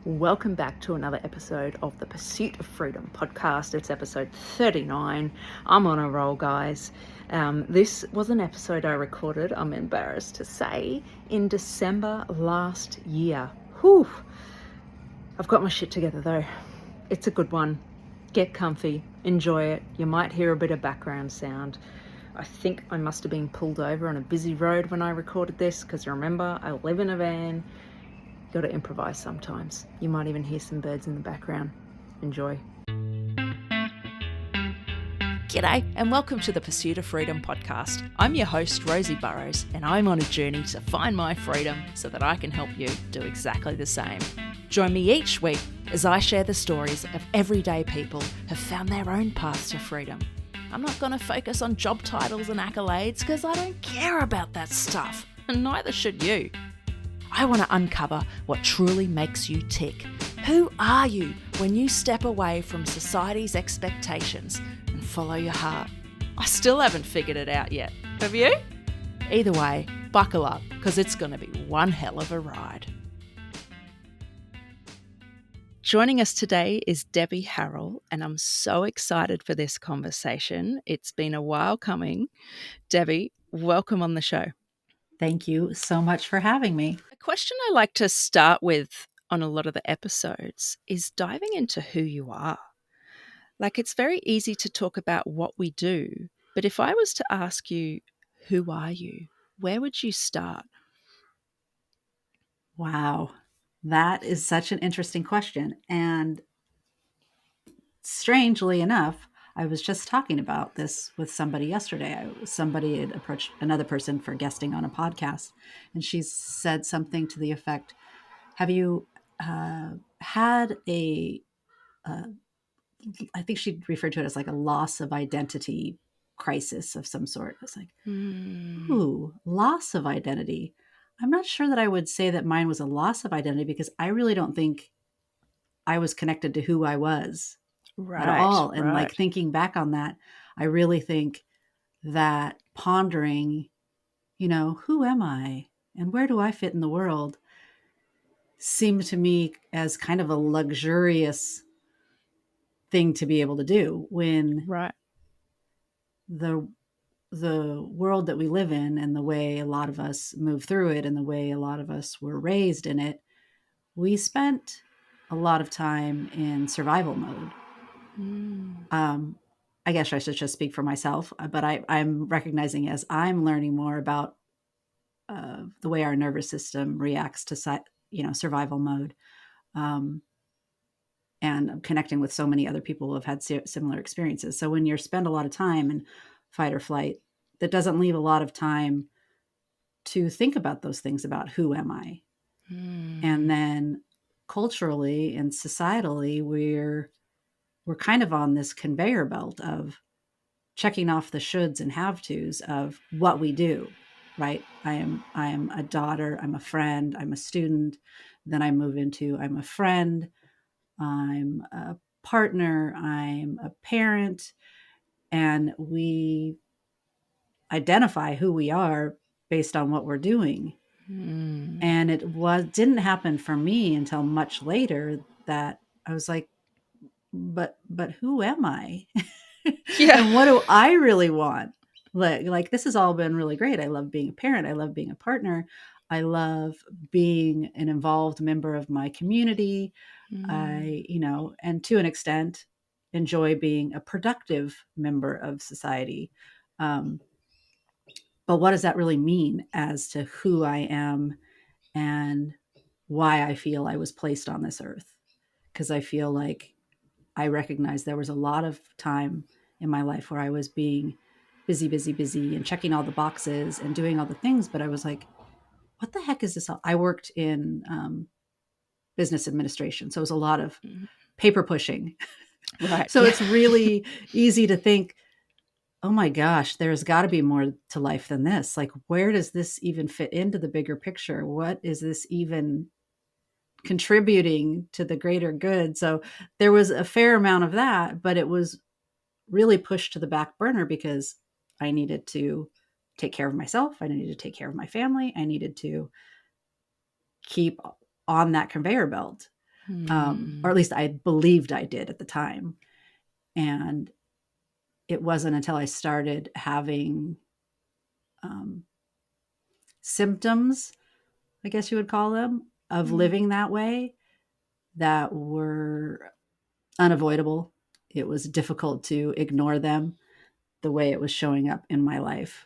Welcome back to another episode of the Pursuit of Freedom podcast. It's episode 39. I'm on a roll, guys. This was an episode I recorded, I'm embarrassed to say, in December last year. Whew. I've got my shit together though. It's a good one. Get comfy, enjoy it. You might hear a bit of background sound. I think I must have been pulled over on a busy road when I recorded this because remember, I live in a van. Got to improvise sometimes. You might even hear some birds in the background. Enjoy. G'day and welcome to the Pursuit of Freedom podcast. I'm your host, Rosie Burrows, and I'm on a journey to find my freedom so that I can help you do exactly the same. Join me each week as I share the stories of everyday people who have found their own paths to freedom. I'm not going to focus on job titles and accolades because I don't care about that stuff, and neither should you. I want to uncover what truly makes you tick. Who are you when you step away from society's expectations and follow your heart? I still haven't figured it out yet. Have you? Either way, buckle up because it's going to be one hell of a ride. Joining us today is Debbie Harrell, and I'm so excited for this conversation. It's been a while coming. Debbie, welcome on the show. Thank you so much for having me. A question I like to start with on a lot of the episodes is diving into who you are. Like, it's very easy to talk about what we do, but if I was to ask you, who are you? Where would you start? Wow, that is such an interesting question. And strangely enough, I was just talking about this with somebody yesterday. Somebody had approached another person for guesting on a podcast, and she said something to the effect, have you had I think she referred to it as like a loss of identity crisis of some sort. I was like, ooh, loss of identity. I'm not sure that I would say that mine was a loss of identity because I really don't think I was connected to who I was at all. And like thinking back on that, I really think that pondering, who am I and where do I fit in the world seemed to me as kind of a luxurious thing to be able to do when the world that we live in and the way a lot of us move through it and the way a lot of us were raised in it, we spent a lot of time in survival mode. I guess I should just speak for myself, but I'm recognizing as I'm learning more about the way our nervous system reacts to survival mode, and connecting with so many other people who have had similar experiences. So when you spend a lot of time in fight or flight, that doesn't leave a lot of time to think about those things about who am I? And then culturally and societally, we're kind of on this conveyor belt of checking off the shoulds and have tos of what we do, right? I am a daughter, I'm a friend, I'm a student. Then I move into I'm a friend, I'm a partner, I'm a parent, and we identify who we are based on what we're doing. And it didn't happen for me until much later that I was like, but who am I? Yeah. And what do I really want? Like this has all been really great. I love being a parent. I love being a partner. I love being an involved member of my community. I, and to an extent, enjoy being a productive member of society. But what does that really mean as to who I am and why I feel I was placed on this earth? Because I feel like I recognize there was a lot of time in my life where I was being busy and checking all the boxes and doing all the things. But I was like, what the heck is this? I worked in business administration. So it was a lot of paper pushing. Right. So it's really easy to think, oh my gosh, there's got to be more to life than this. Like, where does this even fit into the bigger picture? What is this even contributing to the greater good? So there was a fair amount of that, but it was really pushed to the back burner because I needed to take care of myself. I needed to take care of my family. I needed to keep on that conveyor belt. Or at least I believed I did at the time. And it wasn't until I started having um, symptoms, I guess you would call them, of living that way that were unavoidable. It was difficult to ignore them the way it was showing up in my life.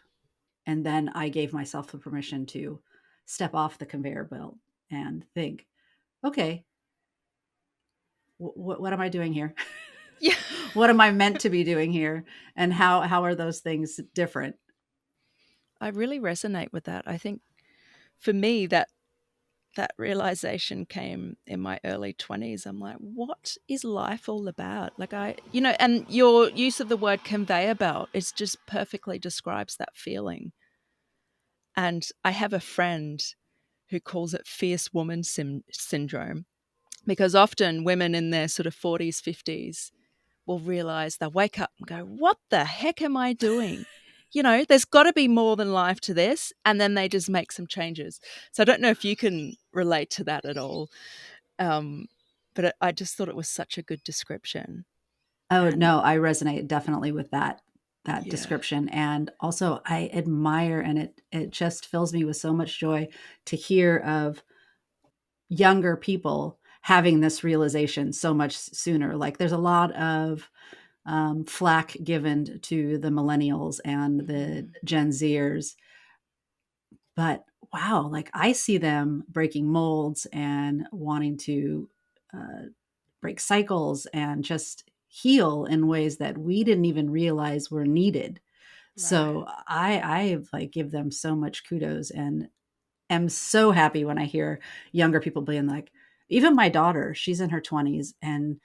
And then I gave myself the permission to step off the conveyor belt and think, okay, what am I doing here? Yeah. What am I meant to be doing here? And how are those things different? I really resonate with that. I think for me that realization came in my early 20s. I'm like, what is life all about? Like and your use of the word conveyor belt, it just perfectly describes that feeling. And I have a friend who calls it fierce woman syndrome, because often women in their sort of 40s, 50s will realize they'll wake up and go, what the heck am I doing? There's got to be more than life to this. And then they just make some changes. So I don't know if you can relate to that at all. Um, but I just thought it was such a good description. Oh, And no, I resonate definitely with that yeah. description. And also I admire, and it just fills me with so much joy to hear of younger people having this realization so much sooner. Like there's a lot of flack given to the millennials and the Mm-hmm. Gen Zers, but wow, like I see them breaking molds and wanting to uh, break cycles and just heal in ways that we didn't even realize were needed. Right. So I like give them so much kudos and am so happy when I hear younger people being like, even my daughter, she's in her 20s and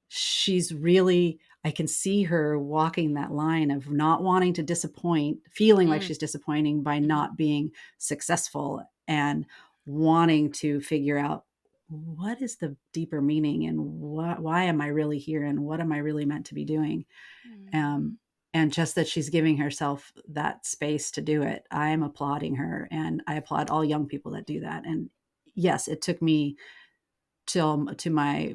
she's really, I can see her walking that line of not wanting to disappoint, feeling like Mm. she's disappointing by Mm-hmm. not being successful, and wanting to figure out what is the deeper meaning and why am I really here and what am I really meant to be doing. Mm. um, and just that she's giving herself that space to do it, I am applauding her, and I applaud all young people that do that. And yes, it took me till to my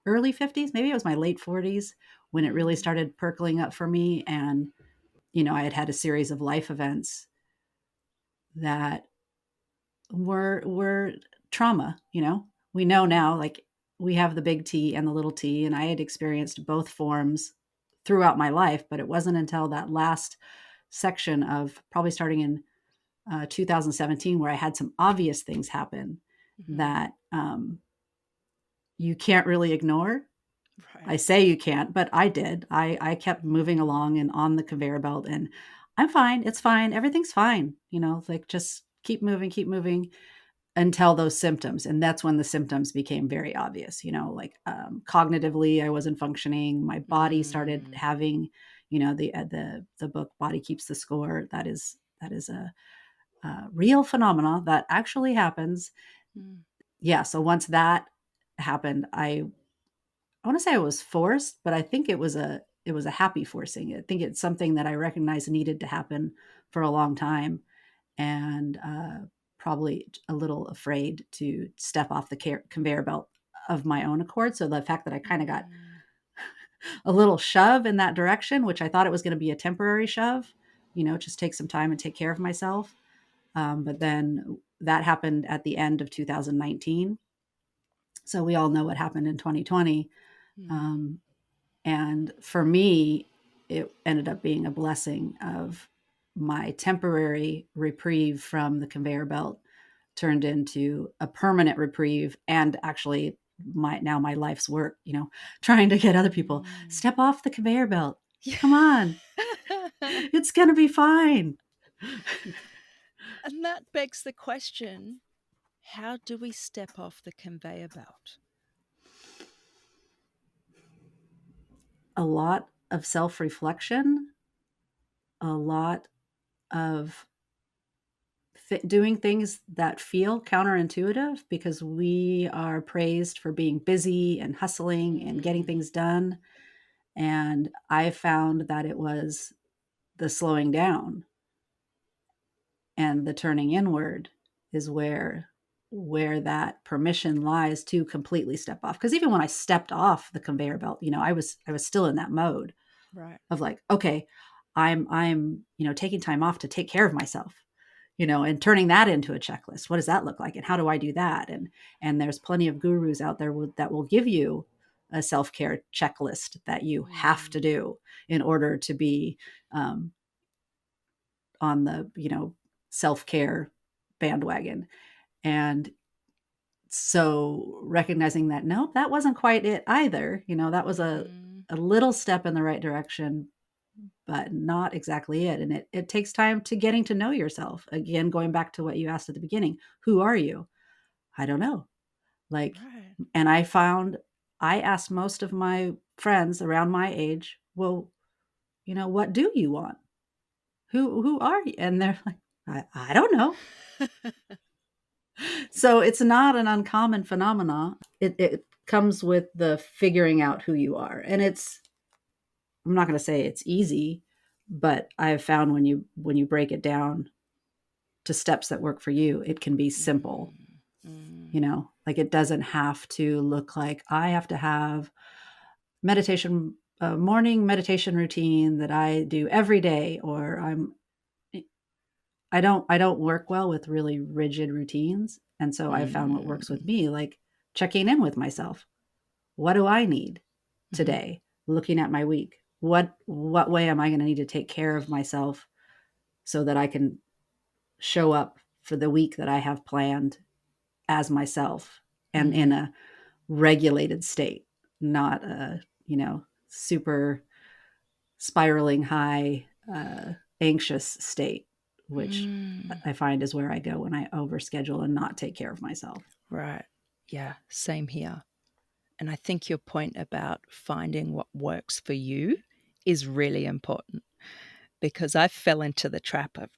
early 50s, maybe it was my late 40s, when it really Mm. started percolating up for me. And I had had a series of life events that were trauma. We know Mm. now, like, we have the big T and the little t, and I had experienced both forms throughout my life, but it wasn't until that last section of probably starting in 2017 where I had some obvious things happen Mm-hmm. that you can't really ignore. I Right. say you can't, but I did. I kept moving along and on the conveyor belt, and I'm fine. It's fine. Everything's fine. Like, just keep moving until those symptoms. And that's when the symptoms became very obvious. Like, cognitively, I wasn't functioning. My body started Mm. having, the book Body Keeps the Score. That is a real phenomena that actually happens. Mm. Yeah. So once that happened, I want to say I was forced, but I think it was a happy forcing. I think it's something that I recognized needed to happen for a long time, and probably a little afraid to step off the conveyor belt of my own accord. So the fact that I kind of got Mm. a little shove in that direction, which I thought it was going to be a temporary shove, just take some time and take care of myself. But then that happened at the end of 2019. So we all know what happened in 2020. Mm. Um, And for me, it ended up being a blessing of my temporary reprieve from the conveyor belt turned into a permanent reprieve, and actually my life's work, trying to get other people, Mm. step off the conveyor belt. Yeah. Come on. It's going to be fine. And that begs the question, how do we step off the conveyor belt? A lot of self-reflection, a lot of doing things that feel counterintuitive because we are praised for being busy and hustling and getting Mm. things done. And I found that it was the slowing down and the turning inward is where where that permission lies to completely step off. Because even when I stepped off the conveyor belt, I was still in that mode Right. of like, okay, I'm taking time off to take care of myself, and turning that into a checklist. What does that look like, and how do I do that? And there's plenty of gurus out there that will give you a self-care checklist that you have to do in order to be on the self-care bandwagon. And so recognizing that, nope, that wasn't quite it either. That was a little step in the right direction, but not exactly it. And it takes time to getting to know yourself. Again, going back to what you asked at the beginning, who are you? I don't know. Like, Right. and I asked most of my friends around my age, well, what do you want? Who are you? And they're like, I don't know. So it's not an uncommon phenomena. It comes with the figuring out who you are. And I'm not going to say it's easy, but I have found when you break it down to steps that work for you, it can be simple. Like it doesn't have to look like I have to have meditation, morning meditation routine that I do every day, or I don't work well with really rigid routines. And so I found what works with me, like checking in with myself. What do I need today? Looking at my week. What way am I going to need to take care of myself so that I can show up for the week that I have planned as myself and in a regulated state, not a, super spiraling high, anxious state, which I find is where I go when I overschedule and not take care of myself. Right. Yeah, same here. And I think your point about finding what works for you is really important, because I fell into the trap of,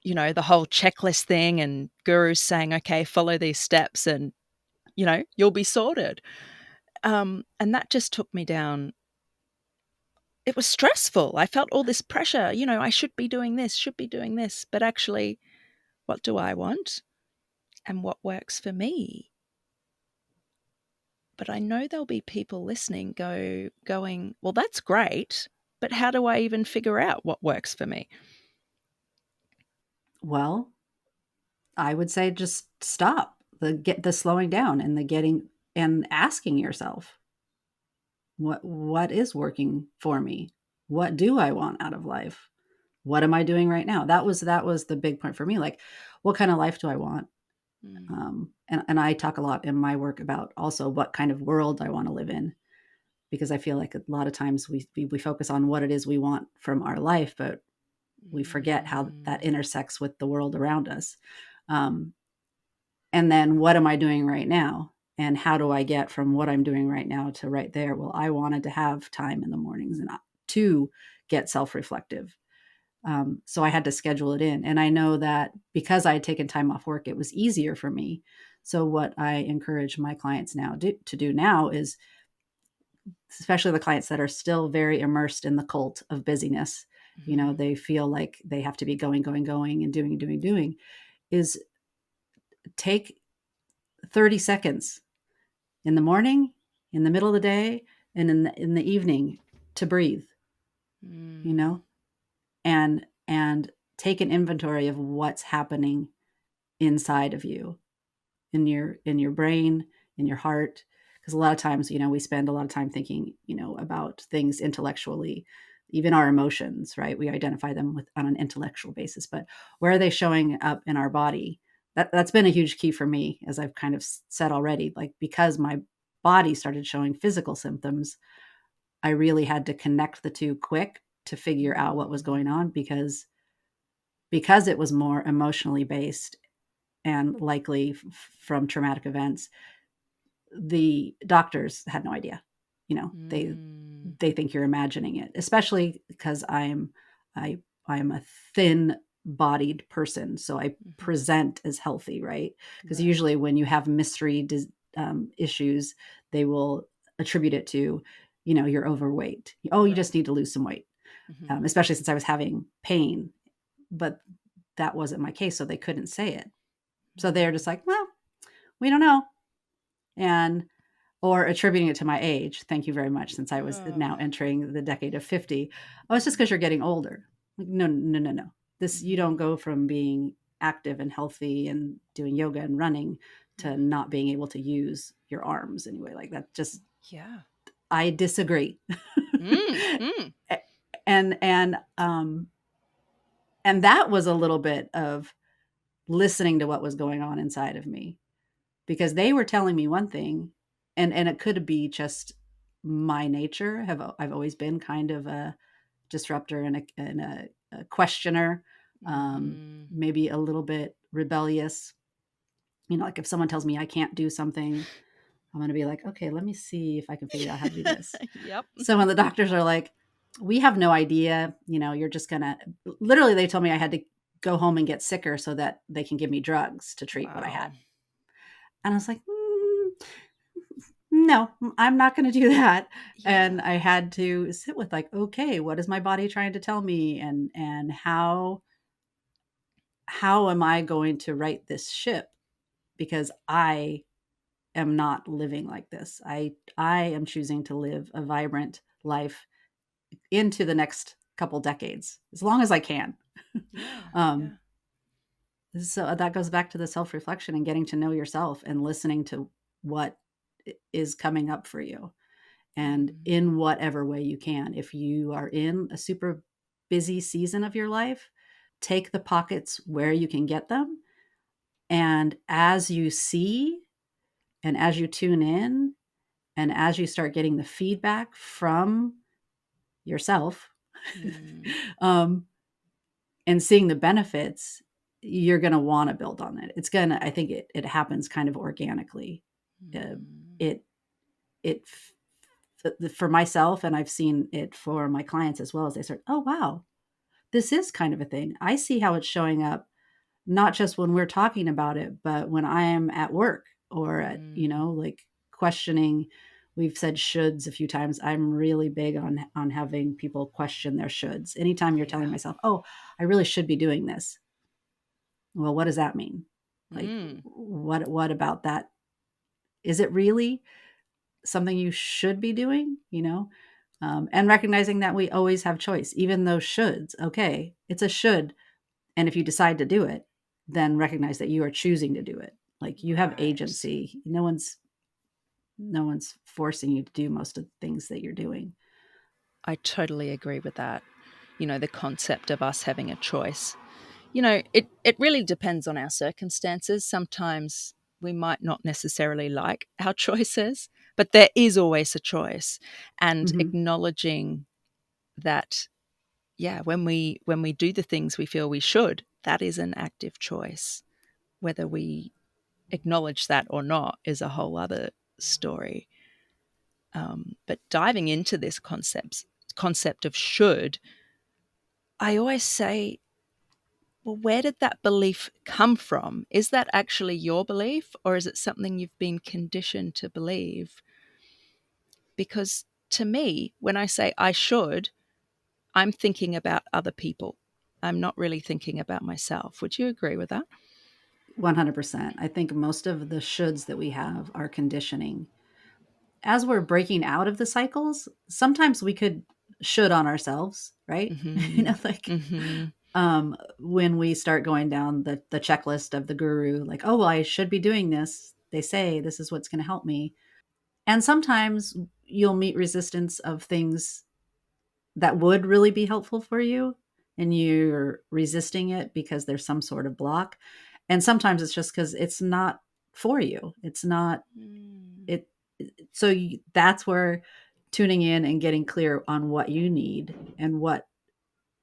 the whole checklist thing and gurus saying, okay, follow these steps and, you'll be sorted. And that just took me down. It was stressful. I felt all this pressure, I should be doing this. But actually, what do I want and what works for me? But I know there'll be people listening going, well, that's great, but how do I even figure out what works for me? Well, I would say just stop the slowing down and the getting and asking yourself, what is working for me? What do I want out of life? What am I doing right now? That was the big point for me. Like, what kind of life do I want? And I talk a lot in my work about also what kind of world I want to live in, because I feel like a lot of times we focus on what it is we want from our life, but we forget how that intersects with the world around us. And then what am I doing right now? And how do I get from what I'm doing right now to right there? Well, I wanted to have time in the mornings and to get self-reflective. So I had to schedule it in. And I know that because I had taken time off work, it was easier for me. So what I encourage my clients now to do now is, especially the clients that are still very immersed in the cult of busyness, they feel like they have to be going and doing, is take 30 seconds in the morning, in the middle of the day, and in the evening to breathe, and take an inventory of what's happening inside of you, in your brain, in your heart. Because a lot of times, we spend a lot of time thinking, about things intellectually, even our emotions, right? We identify them on an intellectual basis, but where are they showing up in our body? That's been a huge key for me, as I've kind of said already, like, because my body started showing physical symptoms, I really had to connect the two quick to figure out what was going on, because it was more emotionally based and likely from traumatic events. The doctors had no idea. They think you're imagining it, especially because I'm a thin bodied person, so I present as healthy, right? Because usually when you have mystery issues, they will attribute it to, you're overweight. Oh, you just need to lose some weight. Especially since I was having pain, but that wasn't my case, so they couldn't say it. So they're just like, well, we don't know. And or attributing it to my age. Thank you very much. Since I was now Oh. entering the decade of 50. Oh, it's just because you're getting older. Like, no, no, no, no. This, you don't Mm-hmm. go from being active and healthy and doing yoga and running to not being able to use your arms anyway. Like that just, Yeah. I disagree. Mm, mm. and and that was a little bit of listening to what was going on inside of me, because they were telling me one thing, and it could be just my nature. I've always been kind of a disruptor and a questioner, Mm-hmm. maybe a little bit rebellious. Like if someone tells me I can't do something, I'm going to be like, okay, let me see if I can figure out how to do this. Yep. So when the doctors are like, we have no idea, you're just going to, literally, they told me I had to go home and get sicker so that they can give me drugs to treat what I Wow. had. And I was like, no, I'm not going to do that. And Yeah. I had to sit with like, okay, what is my body trying to tell me? And how am I going to right this ship? Because I am not living like this. I am choosing to live a vibrant life into the next couple decades, as long as I can. Yeah. um, Yeah. so that goes back to the self-reflection and getting to know yourself and listening to what is coming up for you, and Mm. in whatever way you can. If you are in a super busy season of your life, take the pockets where you can get them. And as you see, and as you tune in, and as you start getting the feedback from yourself, Mm. um, and seeing the benefits, you're going to want to build on it. I think it happens kind of organically. Uh, Mm. it, it, for myself, and I've seen it for my clients as well, as they start, oh, wow, this is kind of a thing. I see how it's showing up, not just when we're talking about it, but when I am at work or at, Mm. like questioning. We've said shoulds a few times. I'm really big on having people question their shoulds. Anytime you're telling Yeah. myself, oh, I really should be doing this. Well, what does that mean? Like, Mm. what about that? Is it really something you should be doing? And recognizing that we always have choice, even those shoulds. Okay, it's a should. And if you decide to do it, then recognize that you are choosing to do it. Like, you have Right. agency. No one's forcing you to do most of the things that you're doing. I totally agree with that. The concept of us having a choice. It really depends on our circumstances. Sometimes we might not necessarily like our choices, but there is always a choice. And Hmm. acknowledging that, yeah, when we do the things we feel we should, that is an active choice. Whether we acknowledge that or not is a whole other story. But diving into this concept of should, I always say, well, where did that belief come from? Is that actually your belief, or is it something you've been conditioned to believe? Because to me, when I say I should, I'm thinking about other people. I'm not really thinking about myself. Would you agree with that? 100%. I think most of the shoulds that we have are conditioning. As we're breaking out of the cycles, sometimes we could should on ourselves, right? Mm-hmm. Like, Mm-hmm. when we start going down the checklist of the guru, like, oh, well, I should be doing this. They say this is what's going to help me. And sometimes you'll meet resistance of things that would really be helpful for you, and you're resisting it because there's some sort of block. And sometimes it's just because it's not for you. It's not Mm. it. So that's where tuning in and getting clear on what you need and what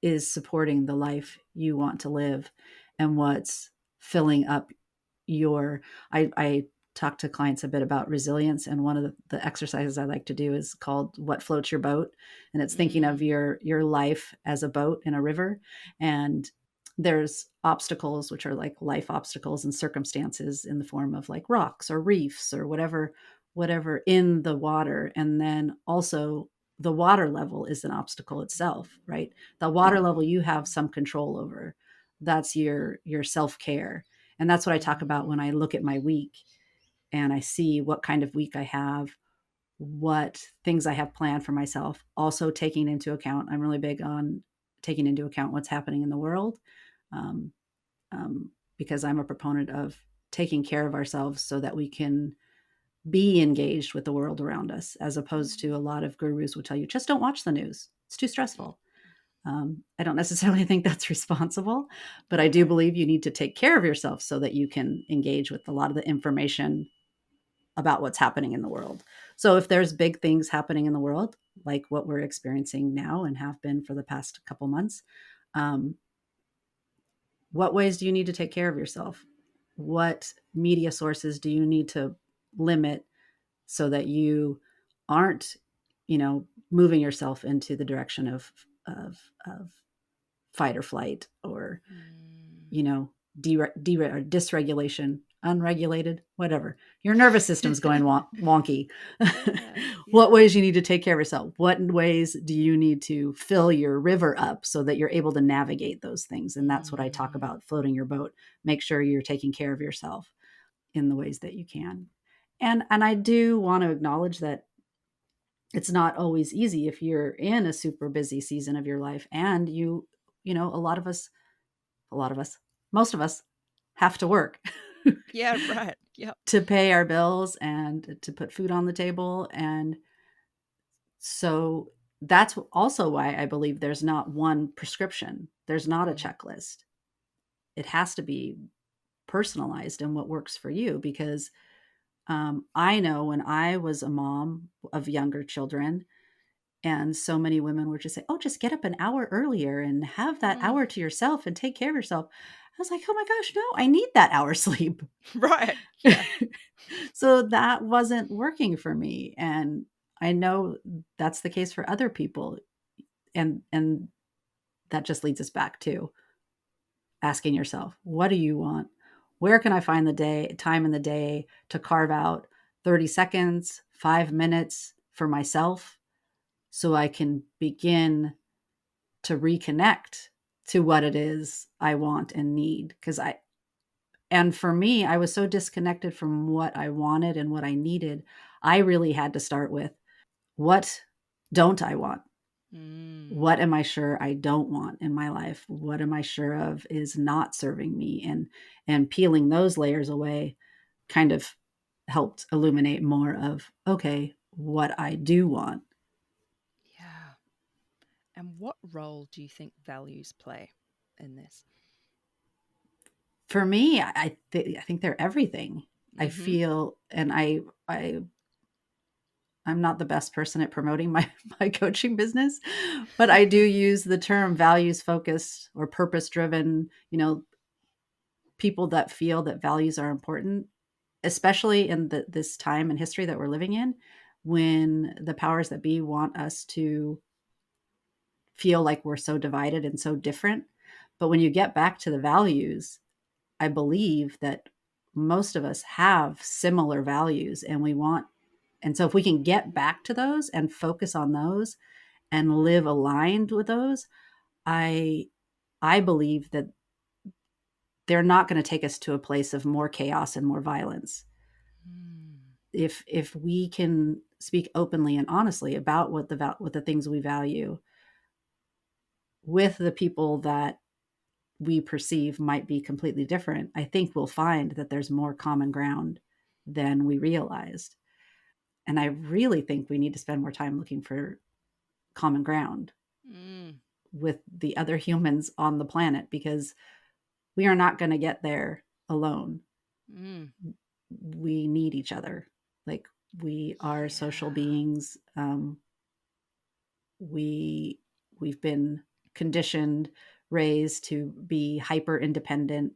is supporting the life you want to live, and what's filling up your I talk to clients a bit about resilience, and one of the exercises I like to do is called what floats your boat. And it's thinking of Mm. your life as a boat in a river, and there's obstacles, which are like life obstacles and circumstances in the form of like rocks or reefs or whatever in the water. And then also the water level is an obstacle itself, right? The water level you have some control over. That's your self-care. And that's what I talk about when Mm. I look at my week. and I see what kind of week I have, what things I have planned for myself. Also taking into account, I'm really big on taking into account what's happening in the world, um, because I'm a proponent of taking care of ourselves so that we can be engaged with the world around us, as opposed to a lot of gurus will tell you, just don't watch the news. It's too stressful. I don't necessarily think that's responsible, but I do Right. believe you need to take care of yourself so that you can engage with a lot of the information about what's happening in the world. So if there's big things happening in the world, like what we're experiencing now and have been for the past couple months, um, what ways do you need to take care of yourself? What media sources do you need to limit so that you aren't, moving yourself into the direction of fight or flight, or Mm. you know, or dysregulation, unregulated, whatever. Your nervous system's going wonky. Yeah, What yeah. ways you need to take care of yourself? What ways do you need to fill your river up so that you're able to navigate those things? And that's what I talk Mm. about, floating your boat. Make sure you're taking care of yourself in the ways that you can. And I do want to acknowledge that it's not always easy if you're in a super busy season of your life, and a lot of us, most of us have to work Yeah, right. Yep. to pay our bills and to put food on the table. And so that's also why I believe there's not one prescription, there's not a Mm. checklist. It has to be personalized and what works for you, because I know when I was a mom of younger children, and so many women would just say, "Oh, just get up an hour earlier and have that Mm. hour to yourself and take care of yourself." I was like, "Oh my gosh, no, I need that hour sleep." Right. Yeah. So that wasn't working for me, and I know that's the case for other people, and that just leads us back to asking yourself, what do you want? Where can I find the time in the day to carve out 30 seconds, 5 minutes for myself so I can begin to reconnect to what it is I want and need? And for me, I was so disconnected from what I wanted and what I needed. I really had to start with, what don't I want? Mm. What am I sure I don't want in my life? What am I sure of is not serving me? And peeling those layers away kind of helped illuminate more of, okay, what I do want. Yeah. And what role do you think values play in this? For me, I think they're everything. I Mm-hmm. feel, and I I'm not the best person at promoting my my coaching business, but I do use the term values focused or purpose driven, people that feel that values are important, especially in this time in history that we're living in, when the powers that be want us to feel like we're so divided and so different. But when you get back to the values, I believe that most of us have similar values, and so if we can get back to those and focus on those and live aligned with those, I I believe that they're not going to take us to a place of more chaos and more violence. Mm. If we can speak openly and honestly about what the things we value with the people that we perceive might be completely different, I think we'll find that there's more common ground than we realized. And I really think we need to spend more time looking for common ground Mm. with the other humans on the planet, because we are not going to get there alone. Mm. We need each other. Like, we are social Yeah. beings. We've been conditioned, raised to be hyper independent,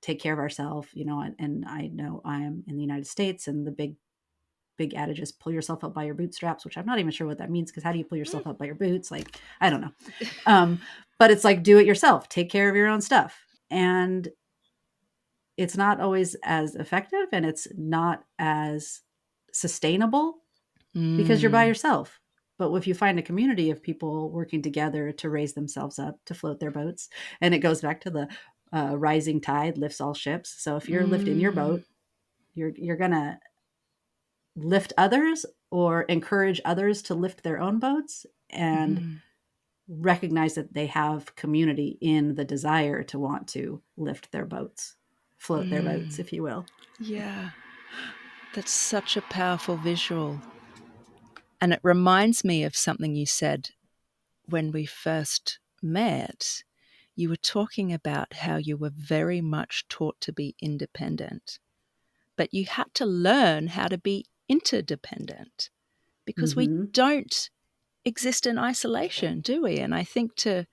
take care of ourselves, and I know I am in the United States, and the big adage is pull yourself up by your bootstraps, which I'm not even sure what that means, because how do you pull Mm. yourself up by your boots? Like, I don't know. But it's like, do it yourself, take care of your own stuff. And it's not always as effective, and it's not as sustainable because you're by Mm. yourself. But if you find a community of people working together to raise themselves up, to float their boats, and it goes back to the rising tide lifts all ships. So if you're lifting your Mm. boat You're going to lift others or encourage others to lift their own boats, and recognize that they have community in the desire to want to lift their boats, float their boats, if you will. Yeah. That's such a powerful visual. And it reminds me of something you said when we first met. You were talking about how you were very much taught to be independent, but you had to learn how to be interdependent because we Mm-hmm. don't exist in isolation, do we? And I think to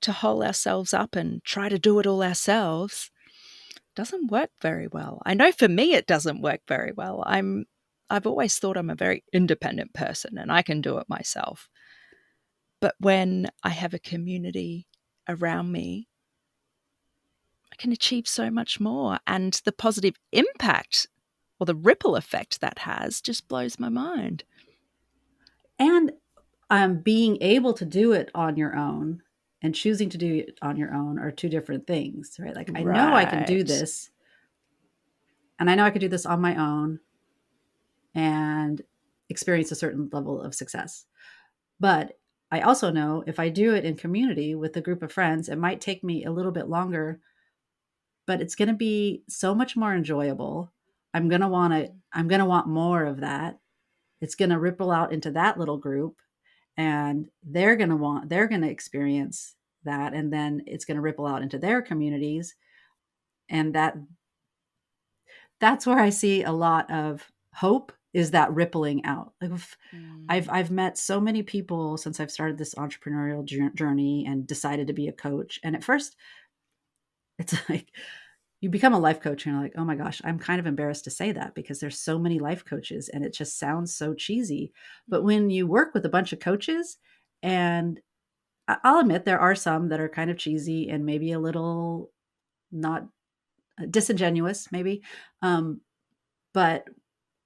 hole ourselves up and try to do it all ourselves doesn't work very well. I know for me it doesn't work very well. I've always thought I'm a very independent person and I can do it myself. But when I have a community around me, I can achieve so much more. And the positive impact or the ripple effect that has just blows my mind. And being able to do it on your own and choosing to do it on your own are two different things, right? Like, I know I can do Right. this, and I know I can do this on my own and experience a certain level of success. But I also know if I do it in community with a group of friends, it might take me a little bit longer, but it's going to be so much more enjoyable. I'm going to want more of that. It's going to ripple out into that little group, and they're going to experience that, and then it's going to ripple out into their communities, and that's where I see a lot of hope, is that rippling out. Like, I've met so many people since I've started this entrepreneurial journey and decided to be a coach. And at first, it's like you become a life coach and you're like, oh my gosh, I'm kind of embarrassed to say that because there's so many life coaches and it just sounds so cheesy. But when you work with a bunch of coaches, and I'll admit there are some that are kind of cheesy and maybe a little not disingenuous, maybe. But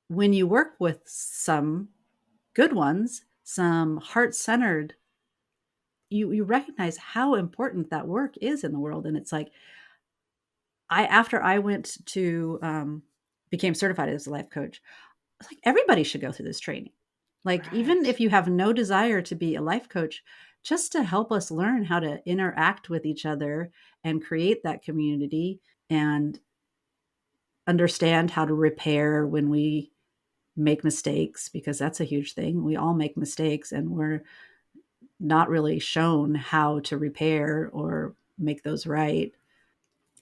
when you work with some good ones, some heart-centered, you recognize how important that work is in the world. And it's like, after I went to became certified as a life coach, I was like, everybody should go through this training. Like, even Right. if you have no desire to be a life coach, just to help us learn how to interact with each other and create that community and understand how to repair when we make mistakes, because that's a huge thing. We all make mistakes and we're not really shown how to repair or make those right.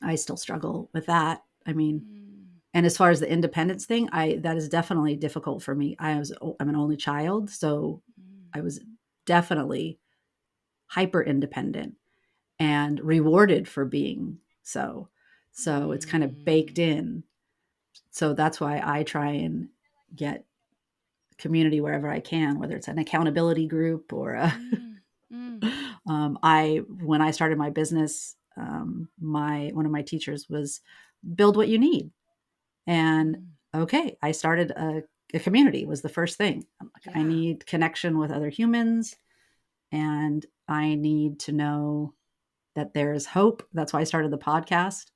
I still struggle with that. I mean, and as far as the independence thing, that is definitely difficult for me. I'm an only child, so I was definitely hyper independent and rewarded for being so. So it's kind of baked in. So that's why I try and get community wherever I can, whether it's an accountability group or a I when I started my business, my one of my teachers was build what you need. And okay, I started a community was the first thing. I'm like, I Yeah. need connection with other humans, and I need to know that there's hope. That's why I started the podcast,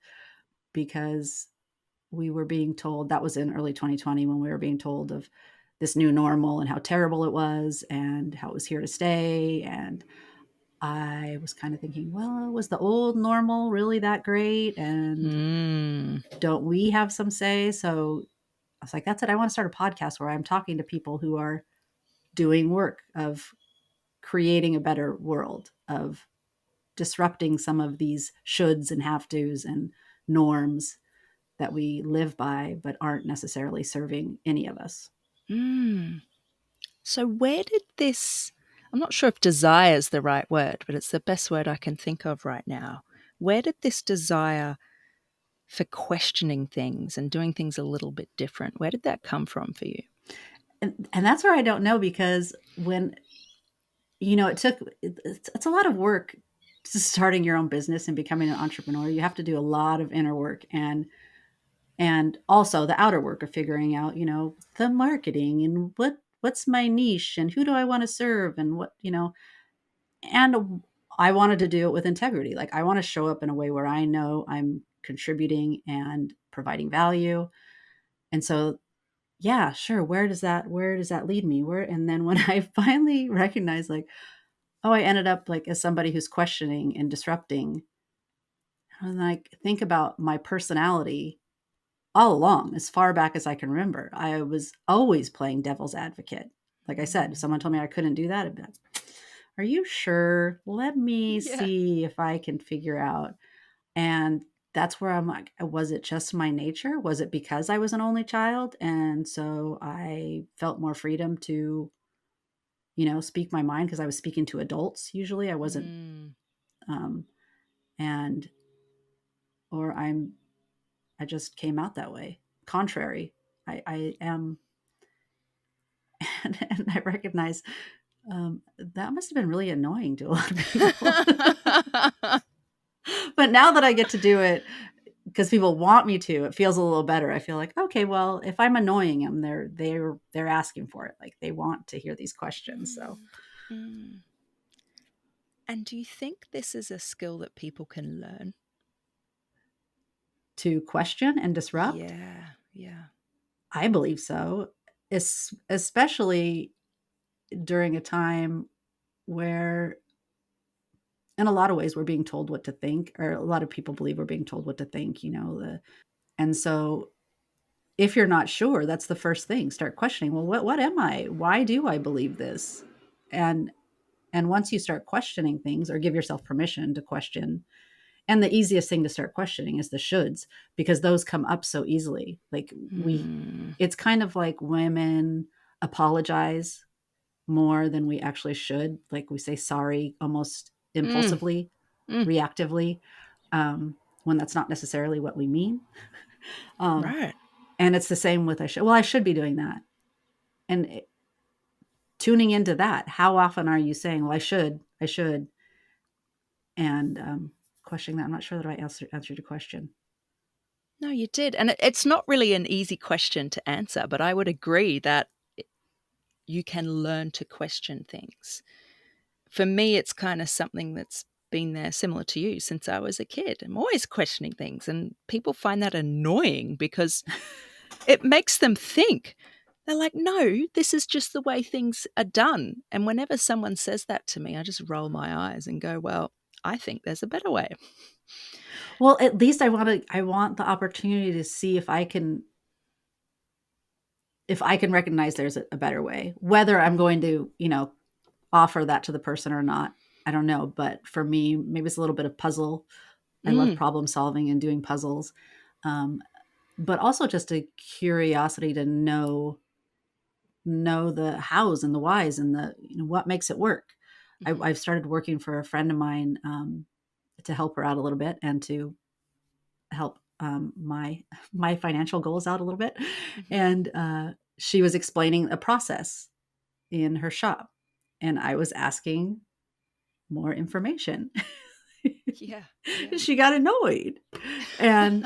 because we were being told, that was in early 2020 when we were being told of this new normal and how terrible it was and how it was here to stay. And I was kind of thinking, well, was the old normal really that great? And Mm. don't we have some say? So I was like, that's it. I want to start a podcast where I'm talking to people who are doing work of creating a better world, of disrupting some of these shoulds and have tos and norms that we live by, but aren't necessarily serving any of us. Mm. So, where did this, I'm not sure if desire is the right word, but it's the best word I can think of right now. Where did this desire for questioning things and doing things a little bit different, where did that come from for you? And that's where I don't know, because when, it's a lot of work to starting your own business and becoming an entrepreneur. You have to do a lot of inner work, and also the outer work of figuring out, the marketing and what's my niche and who do I want to serve and and I wanted to do it with integrity. Like, I want to show up in a way where I know I'm contributing and providing value. And so, yeah, sure. Where does that lead me? And then when I finally recognized, like, oh, I ended up like as somebody who's questioning and disrupting, and like think about my personality all along, as far back as I can remember. I was always playing devil's advocate. Like I said, if someone told me I couldn't do that, I'd be like, are you sure? Let me Yeah. see if I can figure out. And that's where I'm like, was it just my nature? Was it because I was an only child? And so I felt more freedom to, speak my mind because I was speaking to adults. Usually I wasn't, um, and, or I just came out that way. Contrary. I am, and I recognize that must have been really annoying to a lot of people. But now that I get to do it because people want me to, it feels a little better. I feel like, okay, well, if I'm annoying them, they're asking for it. Like they want to hear these questions. So Mm. And do you think this is a skill that people can learn? to question and disrupt, Yeah, yeah. I believe so. Especially during a time where, in a lot of ways, we're being told what to think, or a lot of people believe we're being told what to think. And so if you're not sure, that's the first thing. Start questioning. Well, what am I? Why do I believe this? And once you start questioning things, or give yourself permission to question, and the easiest thing to start questioning is the shoulds, because those come up so easily. Like it's kind of like women apologize more than we actually should. Like we say sorry almost Mm. impulsively, Mm. reactively, when that's not necessarily what we mean. Right. And it's the same with I should be doing that. And tuning into that, how often are you saying, well, I should, and questioning that? I'm not sure that I answered your question. No, you did. And it's not really an easy question to answer, but I would agree that you can learn to question things. For me, it's kind of something that's been there similar to you since I was a kid. I'm always questioning things, and people find that annoying because it makes them think. They're like, no, this is just the way things are done. And whenever someone says that to me, I just roll my eyes and go, well, I think there's a better way. Well, at least I want the opportunity to see if I can recognize there's a better way. Whether I'm going to, offer that to the person or not, I don't know. But for me, maybe it's a little bit of puzzle. I love problem solving and doing puzzles. But also just a curiosity to know the hows and the whys and the what makes it work. I've started working for a friend of mine, to help her out a little bit, and to help my financial goals out a little bit. And she was explaining a process in her shop, and I was asking more information. Yeah. She got annoyed, and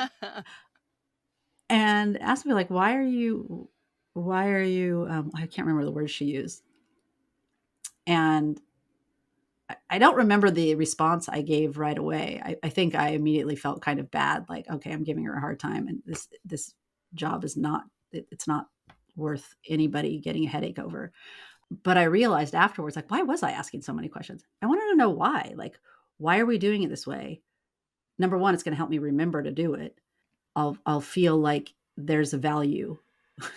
asked me, like, why are you I can't remember the words she used. And I don't remember the response I gave right away. I think I immediately felt kind of bad, like, okay, I'm giving her a hard time, and this job is not, it's not worth anybody getting a headache over. But I realized afterwards, like, why was I asking so many questions? I wanted to know why. Like, why are we doing it this way? Number one, it's going to help me remember to do it. I'll feel like there's a value. I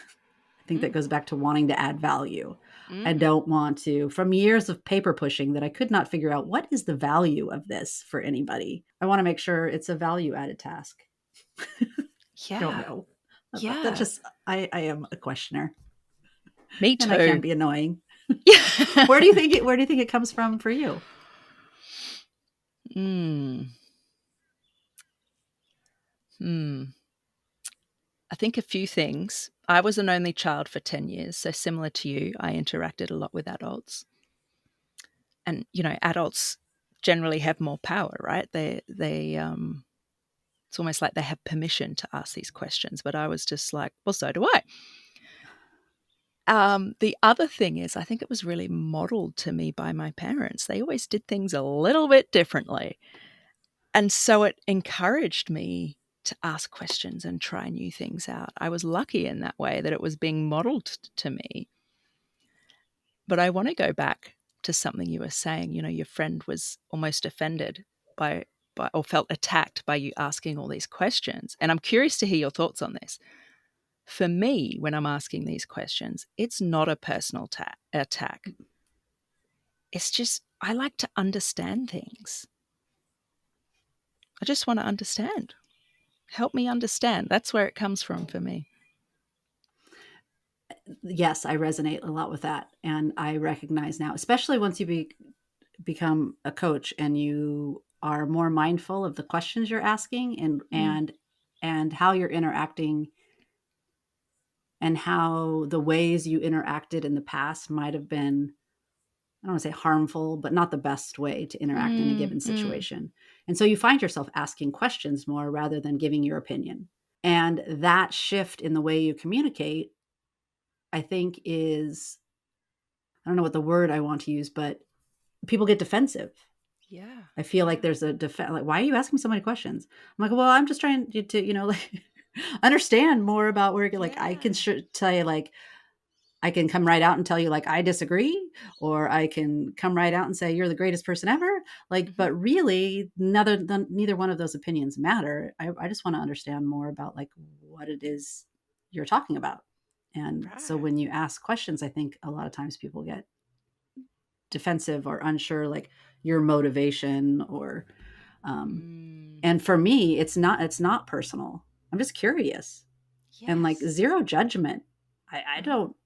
think that goes back to wanting to add value. I don't want to, from years of paper pushing that I could not figure out what is the value of this for anybody. I want to make sure it's a value added task. Yeah. I don't know. Yeah. That's just, I am a questioner. Me too. And I can be annoying. Yeah. Where do you think it comes from for you? I think a few things. I was an only child for 10 years, so similar to you, I interacted a lot with adults. And, adults generally have more power, right? It's almost like they have permission to ask these questions, but I was just like, well, so do I. The other thing is, I think it was really modeled to me by my parents. They always did things a little bit differently. And so it encouraged me to ask questions and try new things out. I was lucky in that way that it was being modeled to me. But I want to go back to something you were saying. You know, your friend was almost offended by or felt attacked by you asking all these questions. And I'm curious to hear your thoughts on this. For me, when I'm asking these questions, it's not a personal attack. It's just, I like to understand things. I just want to understand. Help me understand. That's where it comes from for me. Yes, I resonate a lot with that. And I recognize now, especially once you become a coach and you are more mindful of the questions you're asking and how you're interacting and how the ways you interacted in the past might have been, I don't want to say harmful, but not the best way to interact in a given situation. And so you find yourself asking questions more rather than giving your opinion. And that shift in the way you communicate, I think is, I don't know what the word I want to use, but people get defensive. Yeah. I feel like there's a defense, like, why are you asking me so many questions? I'm like, well, I'm just trying to like understand more about where, like, I can tell you, like, I can come right out and tell you, like, I disagree, or I can come right out and say, you're the greatest person ever. Like, but really neither one of those opinions matter. I just want to understand more about, like, what it is you're talking about. And so when you ask questions, I think a lot of times people get defensive or unsure, like your motivation or, and for me, it's not personal. I'm just curious and, like, zero judgment. I don't,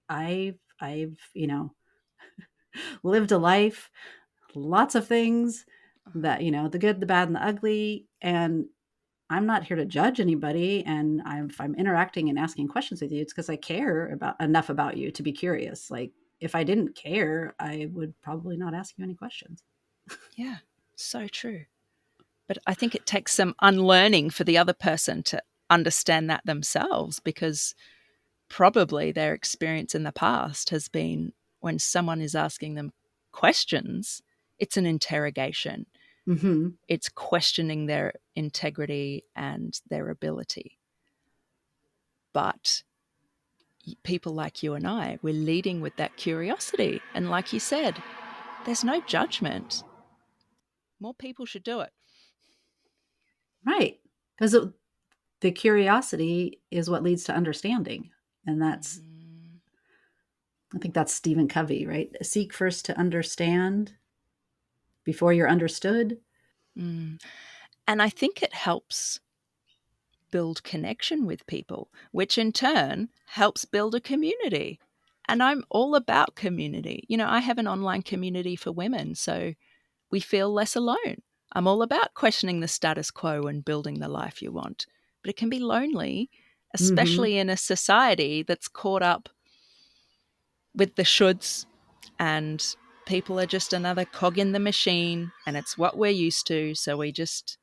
I've, lived a life, lots of things that, the good, the bad, and the ugly. And I'm not here to judge anybody. And if I'm interacting and asking questions with you, it's because I care enough about you to be curious. Like, if I didn't care, I would probably not ask you any questions. Yeah, so true. But I think it takes some unlearning for the other person to understand that themselves, because probably their experience in the past has been when someone is asking them questions, it's an interrogation. Mm-hmm. It's questioning their integrity and their ability. But people like you and I, we're leading with that curiosity. And like you said, there's no judgment. More people should do it. Right. Because the curiosity is what leads to understanding. And that's, I think that's Stephen Covey, right? Seek first to understand before you're understood. And I think it helps build connection with people, which in turn helps build a community. And I'm all about community. You know, I have an online community for women, so we feel less alone. I'm all about questioning the status quo and building the life you want. But it can be lonely, Mm-hmm. especially in a society that's caught up with the shoulds, and people are just another cog in the machine, and it's what we're used to. So we're just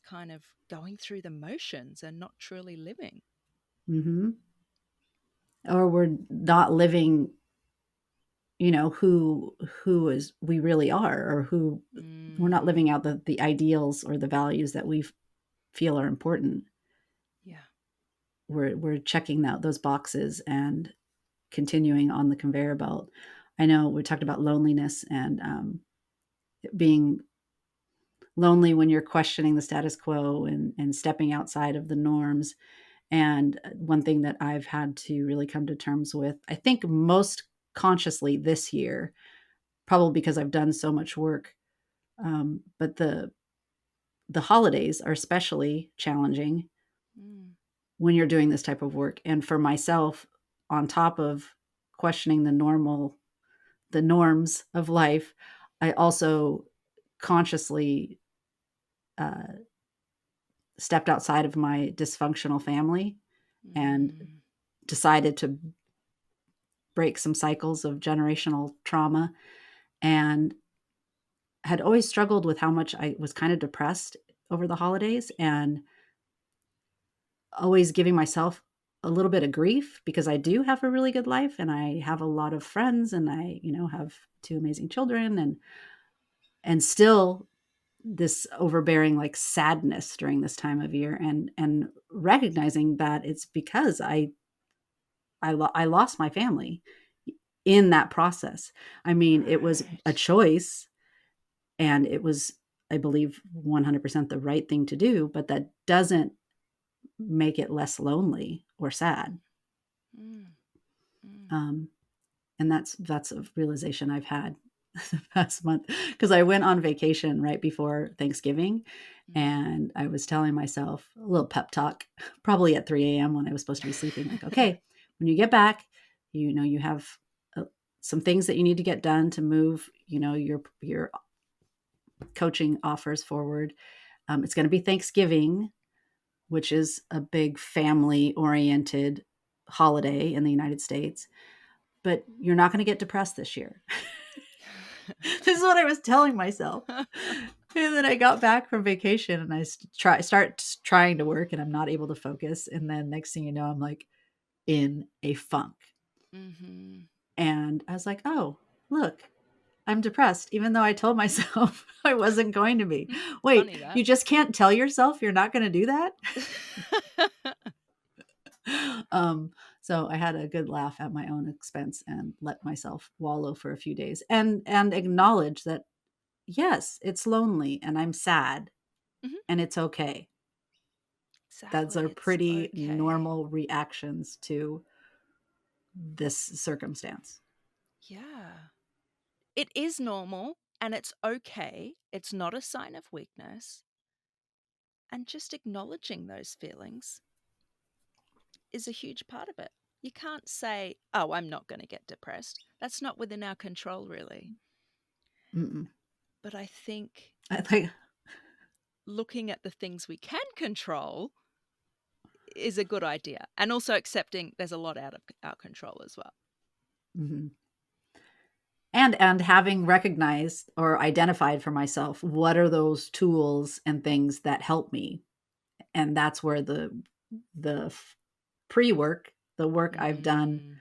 kind of going through the motions and not truly living. Mm-hmm. Or we're not living, who is we really are, or who we're not living out the ideals or the values that we feel are important. Yeah. We're checking those boxes and continuing on the conveyor belt. I know we talked about loneliness and being lonely when you're questioning the status quo and stepping outside of the norms. And one thing that I've had to really come to terms with, I think most consciously this year, probably because I've done so much work, but the holidays are especially challenging when you're doing this type of work. And for myself, on top of questioning the norms of life, I also consciously stepped outside of my dysfunctional family and decided to break some cycles of generational trauma, and had always struggled with how much I was kind of depressed over the holidays, and always giving myself a little bit of grief because I do have a really good life and I have a lot of friends and I, have two amazing children, and still this overbearing like sadness during this time of year, and recognizing that it's because I lost my family in that process. I mean, it was a Right. choice, and it was, I believe, 100% the right thing to do, but that doesn't make it less lonely or sad. Mm, mm, Um, and that's a realization I've had the past month, because I went on vacation right before Thanksgiving, mm. and I was telling myself a little pep talk, probably at 3 a.m. when I was supposed to be sleeping, like, okay, when you get back, you have uh, some things that you need to get done to move, your coaching offers forward. It's going to be Thanksgiving, which is a big family oriented holiday in the United States, but you're not going to get depressed this year. This is what I was telling myself. And then I got back from vacation, and I start trying to work, and I'm not able to focus. And then next thing you know, I'm like in a funk. Mm-hmm. And I was like, oh, look, I'm depressed, even though I told myself I wasn't going to be. Wait, Funny that. you just can't tell yourself you're not going to do that? um, so I had a good laugh at my own expense and let myself wallow for a few days, and acknowledge that yes, it's lonely and I'm sad, Mhm. and it's okay. Those Exactly. are It's pretty okay. normal reactions to this circumstance. Yeah. It is normal and it's okay. It's not a sign of weakness. And just acknowledging those feelings is a huge part of it. You can't say, oh, I'm not going to get depressed. That's not within our control, really. Mm-mm. But I think I think. looking at the things we can control is a good idea. And also accepting there's a lot out of our control as well. Mhm. And having recognized or identified for myself what are those tools and things that help me, and that's where the pre-work, the work I've done, Mm,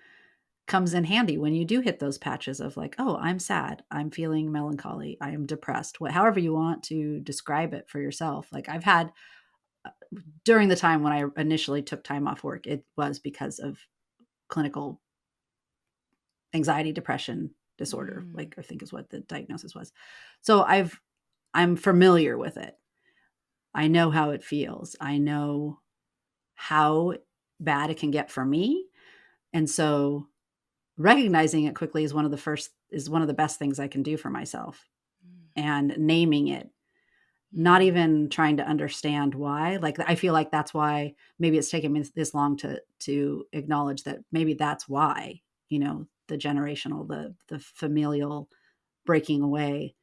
comes in handy when you do hit those patches of like, oh, I'm sad, I'm feeling melancholy, I am depressed, however you want to describe it for yourself. Like I've had during the time when I initially took time off work, it was because of clinical anxiety depression disorder, mm, like I think is what the diagnosis was. So I'm familiar with it. I know how it feels. I know how bad it can get for me. And so recognizing it quickly is one of the best things I can do for myself, mm, and naming it, not mm, even trying to understand why. Like I feel like that's why maybe it's taken me this long to acknowledge that maybe that's why, the generational, the familial breaking away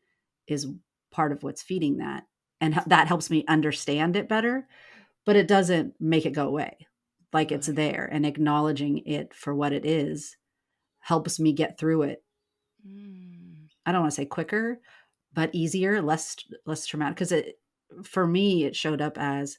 is part of what's feeding that. And that helps me understand it better, but it doesn't make it go away. Like no. it's there, and acknowledging it for what it is helps me get through it. Mm, I don't want to say quicker, but easier, less traumatic, because it for me it showed up as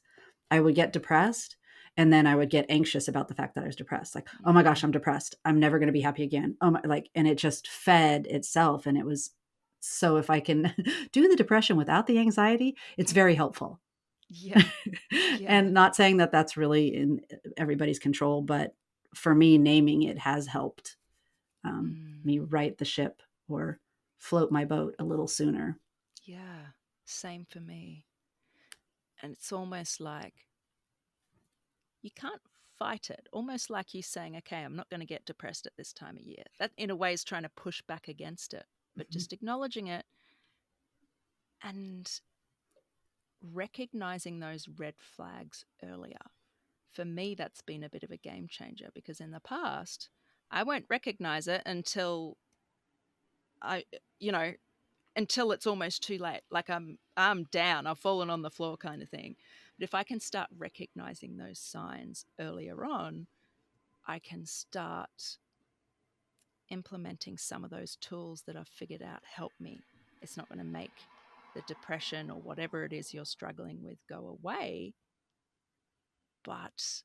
I would get depressed, and then I would get anxious about the fact that I was depressed. Like, oh my gosh, mm, I'm depressed. I'm never going to be happy again. Oh my, like, and it just fed itself, and it was so if I can do the depression without the anxiety, it's very helpful. yeah. Yeah. And not saying that that's really in everybody's control, but for me, naming it has helped me Mm, right the ship or float my boat a little sooner. yeah. Same for me. And it's almost like you can't fight it. Almost like you saying, okay, I'm not going to get depressed at this time of year. That, in a way, is trying to push back against it, but Mhm. just acknowledging it and recognizing those red flags earlier. For me, that's been a bit of a game changer because in the past, I won't recognize it until I, you know, until it's almost too late. Like I'm down, I've fallen on the floor kind of thing. But if I can start recognizing those signs earlier on, I can start implementing some of those tools that I've figured out help me. It's not going to make the depression or whatever it is you're struggling with go away, but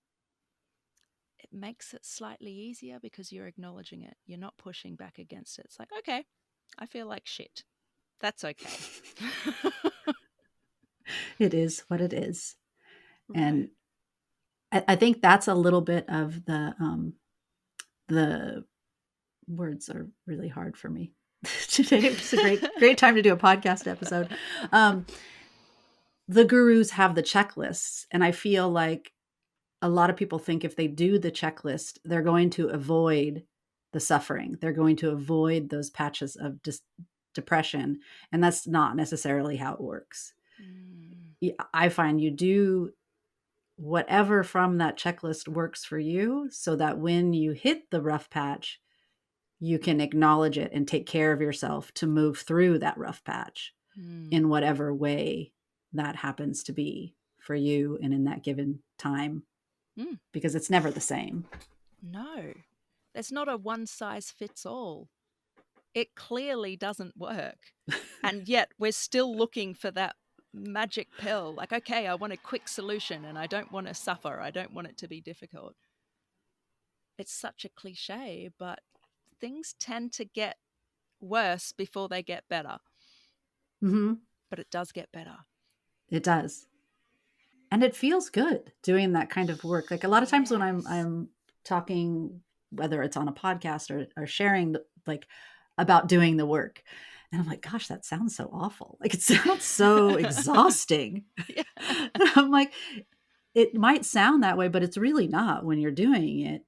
it makes it slightly easier because you're acknowledging it. You're not pushing back against it. It's like, okay, I feel like shit. That's okay. It is what it is. Right. And I think that's a little bit of the words are really hard for me today. It's a great time to do a podcast episode. Um, the gurus have the checklists, and I feel like a lot of people think if they do the checklist, they're going to avoid the suffering. They're going to avoid those patches of depression, and that's not necessarily how it works. Mm. I find you do whatever from that checklist works for you so that when you hit the rough patch, you can acknowledge it and take care of yourself to move through that rough patch Mm. in whatever way that happens to be for you and in that given time, Mm. because it's never the same. No, there's not a one size fits all. It clearly doesn't work. And yet we're still looking for that magic pill. Like, okay, I want a quick solution and I don't want to suffer. I don't want it to be difficult. It's such a cliche, but things tend to get worse before they get better. Mm-hmm. But it does get better. It does. And it feels good doing that kind of work. Like a lot of times when Yes. I'm talking, whether it's on a podcast or sharing like about doing the work, and I'm like, gosh, that sounds so awful. Like it sounds so exhausting. Yeah. And I'm like, it might sound that way, but it's really not when you're doing it.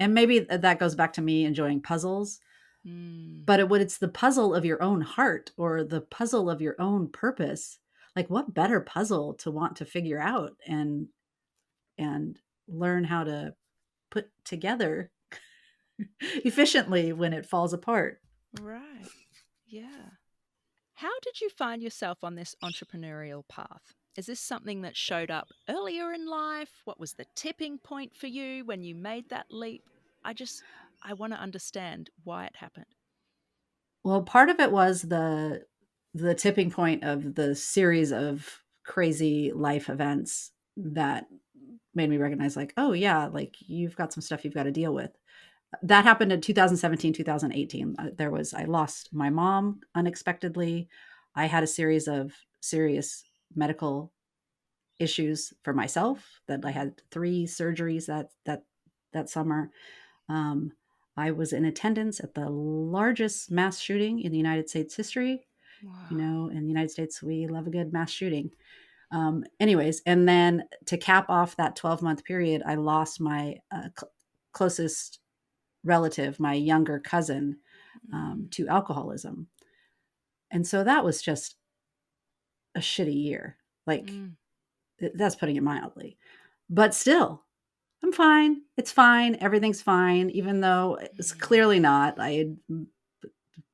And maybe that goes back to me enjoying puzzles. Mm. But it's the puzzle of your own heart or the puzzle of your own purpose. Like what better puzzle to want to figure out and learn how to put together efficiently when it falls apart. Right. Yeah. How did you find yourself on this entrepreneurial path? Is this something that showed up earlier in life? What was the tipping point for you when you made that leap? I just, I want to understand why it happened. Well, part of it was the tipping point of the series of crazy life events that made me recognize like, oh yeah, like you've got some stuff you've got to deal with. That happened in 2017, 2018. I lost my mom unexpectedly. I had a series of serious medical issues for myself that I had 3 surgeries that summer. Um, I was in attendance at the largest mass shooting in the United States history. You Wow. know, in the United States, we love a good mass shooting. Anyways, and then to cap off that 12-month period, I lost my closest relative, my younger cousin, Mm. to alcoholism. And so that was just a shitty year. Like, Mm. that's putting it mildly. But still, I'm fine. It's fine. Everything's fine, even though it's clearly not.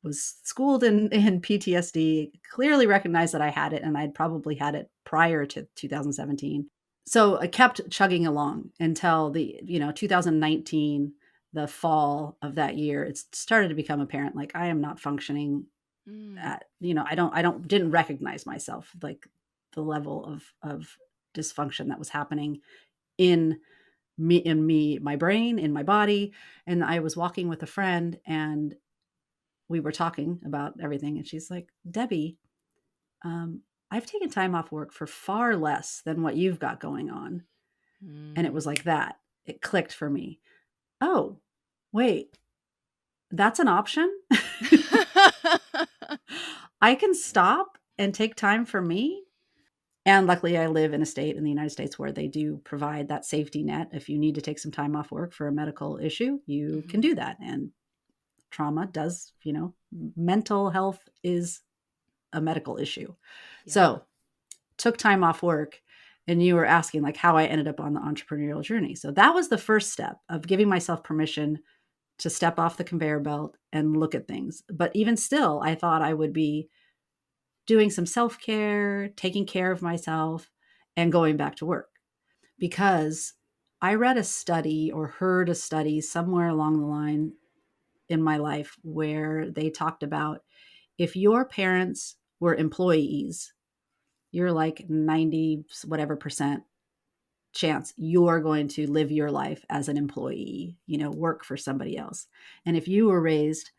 Was schooled in PTSD, clearly recognized that I had it, and I'd probably had it prior to 2017. So I kept chugging along until the 2019, the fall of that year. It started to become apparent like I am not functioning Mm. at, I didn't recognize myself, like the level of dysfunction that was happening in me, my brain, in my body. And I was walking with a friend and we were talking about everything, and she's like, Debbie, I've taken time off work for far less than what you've got going on. And it Mm. was like that. It clicked for me. Oh, wait, that's an option? I can stop and take time for me. And luckily, I live in a state in the United States where they do provide that safety net. If you need to take some time off work for a medical issue, you can Mhm. do that. And trauma does, mental health is a medical issue. Yeah. So, took time off work, and you were asking like how I ended up on the entrepreneurial journey. So that was the first step of giving myself permission to step off the conveyor belt and look at things. But even still, I thought I would be doing some self-care, taking care of myself, and going back to work, because I read a study or heard a study somewhere along the line in my life where they talked about if your parents were employees, you're like 90 whatever percent chance you're going to live your life as an employee, work for somebody else. And if you were raised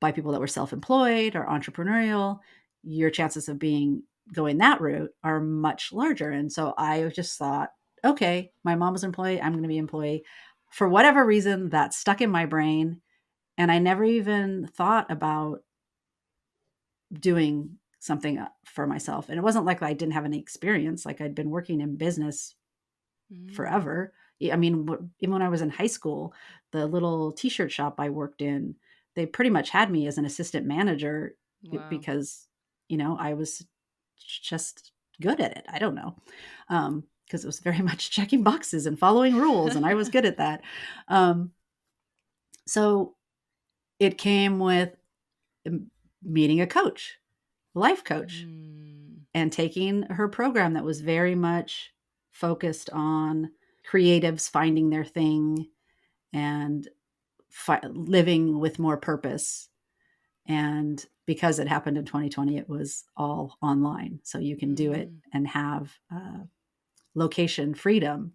by people that were self-employed or entrepreneurial, your chances of being going that route are much larger. And so I just thought, okay, my mom was an employee, I'm going to be an employee. For whatever reason, that stuck in my brain. And I never even thought about doing something for myself. And it wasn't like I didn't have any experience. Like I'd been working in business forever. I mean, even when I was in high school, the little t-shirt shop I worked in, they pretty much had me as an assistant manager Wow. because, I was just good at it. I don't know. Because it was very much checking boxes and following rules, and I was good at that. So it came with meeting a coach, a life coach, and taking her program that was very much focused on creatives finding their thing and living with more purpose. And because it happened in 2020, it was all online. So you can do it and have location freedom.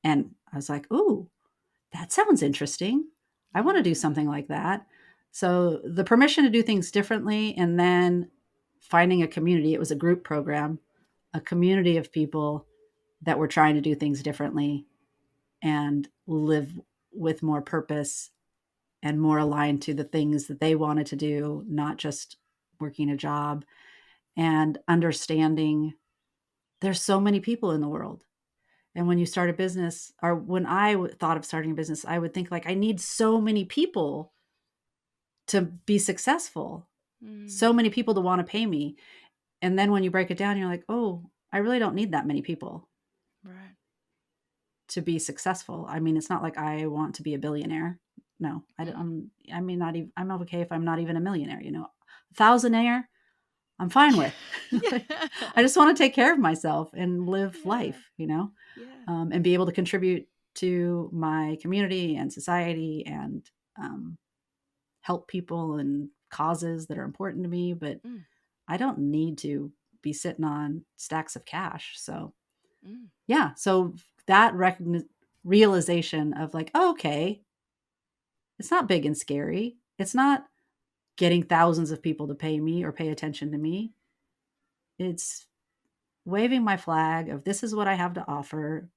And I was like, ooh, that sounds interesting. I want to do something like that. So the permission to do things differently, and then finding a community. It was a group program, a community of people that were trying to do things differently and live with more purpose and more aligned to the things that they wanted to do, not just working a job, and understanding there's so many people in the world. And when you start a business, or when I thought of starting a business, I would think like, I need so many people to be successful, so many people to want to pay me. And then when you break it down, you're like, oh, I really don't need that many people Right. to be successful. I mean, it's not like I want to be a billionaire. No, I mean, not even, I'm okay if I'm not even a millionaire, thousandaire, I'm fine with. I just want to take care of myself and live life, and be able to contribute to my community and society and help people and causes that are important to me. But I don't need to be sitting on stacks of cash. So, yeah. So that realization of like, oh, okay, it's not big and scary. It's not getting thousands of people to pay me or pay attention to me. It's waving my flag of this is what I have to offer.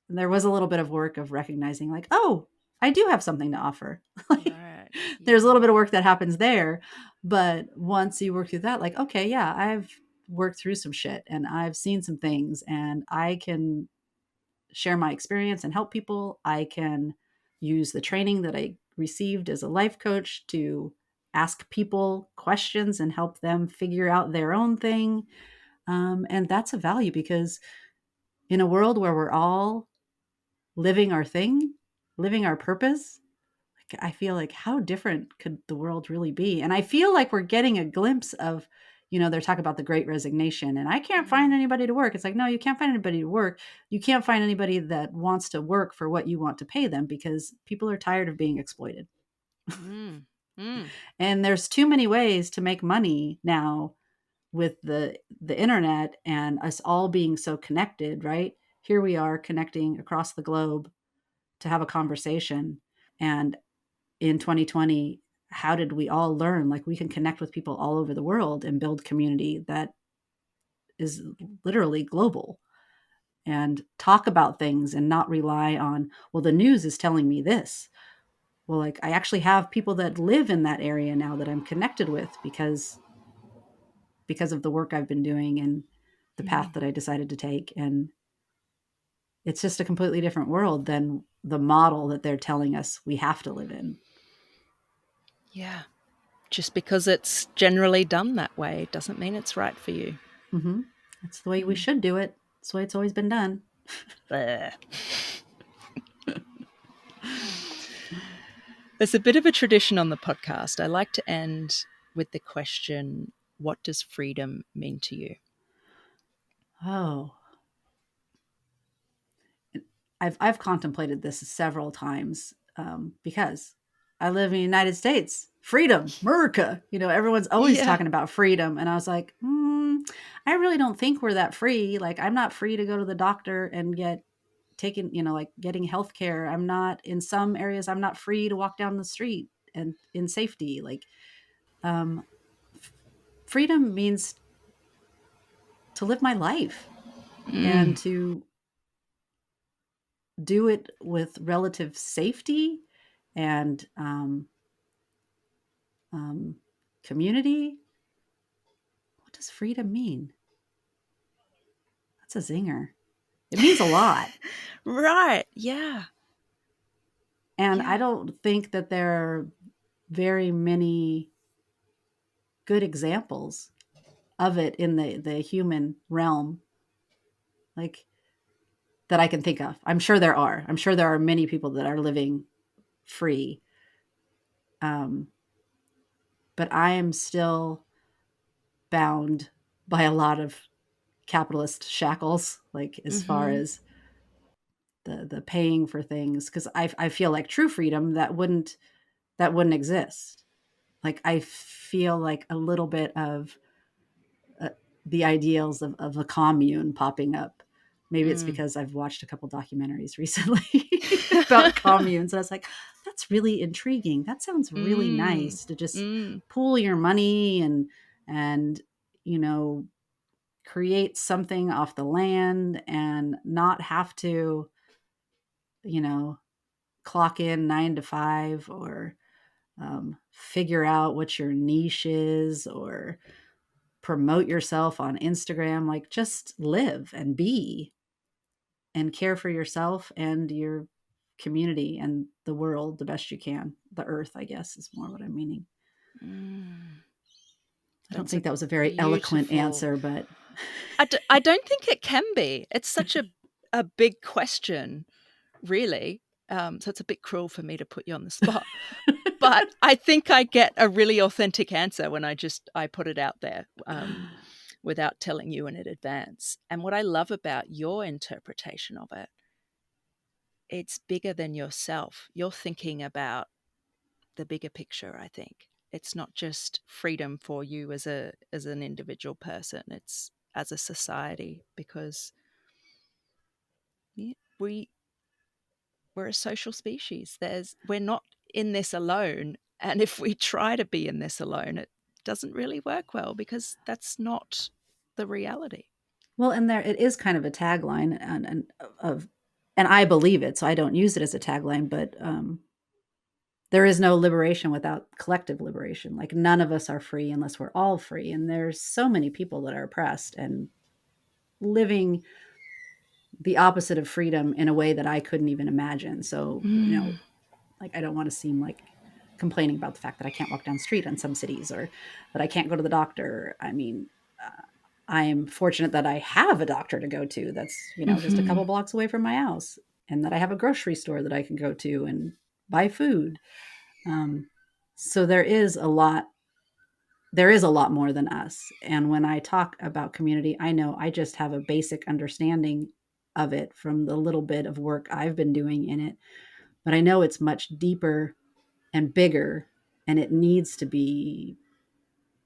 And there was a little bit of work of recognizing like, oh, I do have something to offer. Right. There's a little bit of work that happens there. But once you work through that, like, okay, yeah, I've worked through some shit and I've seen some things and I can share my experience and help people. I can use the training that I received as a life coach to ask people questions and help them figure out their own thing. And that's a value because in a world where we're all living our thing, living our purpose, like, I feel like how different could the world really be? And I feel like we're getting a glimpse of, they're talking about the great resignation and I can't find anybody to work. It's like, no, you can't find anybody to work. You can't find anybody that wants to work for what you want to pay them because people are tired of being exploited. And there's too many ways to make money now with the internet and us all being so connected, right? Here we are connecting across the globe to have a conversation. And in 2020, how did we all learn like we can connect with people all over the world and build community that is literally global and talk about things and not rely on, well, the news is telling me this. Well, like I actually have people that live in that area now that I'm connected with because of the work I've been doing and the path that I decided to take. And it's just a completely different world than the model that they're telling us we have to live in. Yeah. Just because it's generally done that way doesn't mean it's right for you. Mm-hmm. That's the way we should do it. That's the way it's always been done. There's a bit of a tradition on the podcast. I like to end with the question, what does freedom mean to you? Oh, I've contemplated this several times because I live in the United States. Freedom, America. Everyone's always talking about freedom, and I was like, I really don't think we're that free. Like, I'm not free to go to the doctor and get taken. Like getting health care. I'm not in some areas. I'm not free to walk down the street and in safety. Like, freedom means live my life and to do it with relative safety and community. What does freedom mean? That's a zinger. It means a lot. Right. Yeah. And Yeah. I don't think that there are very many good examples of it in the human realm, like that I can think of. I'm sure there are. I'm sure there are many people that are living free. But I am still bound by a lot of capitalist shackles, like as far Mm-hmm. as the paying for things, because I feel like true freedom that wouldn't exist. Like I feel like a little bit of uh, the ideals of a commune popping up. Maybe it's because I've watched a couple documentaries recently about communes. And I was like, that's really intriguing. That sounds really Mm. nice to just Mm. pool your money and you know create something off the land and not have to, you know, clock in 9 to 5 or figure out what your niche is or promote yourself on Instagram. Like just live and be and care for yourself and your community and the world the best you can. The earth, I guess, is more what I'm meaning. Mm. I don't That's a think that was a very eloquent beautiful. answer, but I don't think it can be. It's such a big question, really. So it's a bit cruel for me to put you on the spot. But I think I get a really authentic answer when I put it out there without telling you in advance. And what I love about your interpretation of it, it's bigger than yourself. You're thinking about the bigger picture, I think. It's not just freedom for you as an individual person, it's as a society, because we we're a social species. We're not in this alone, and if we try to be in this alone, it doesn't really work well because that's not the reality. well, and there it is kind of a tagline and of and I believe it, so I don't use it as a tagline, but there is no liberation without collective liberation. Like none of us are free unless we're all free. And there's so many people that are oppressed and living the opposite of freedom in a way that I couldn't even imagine. So, Mm. like I don't want to seem like complaining about the fact that I can't walk down the street in some cities or that I can't go to the doctor. I mean, I'm fortunate that I have a doctor to go to that's, just a couple Hmm. blocks away from my house and that I have a grocery store that I can go to and buy food. Um, so there is a lot more than us. And when I talk about community, I know I just have a basic understanding of it from the little bit of work I've been doing in it. But I know it's much deeper and bigger, and it needs to be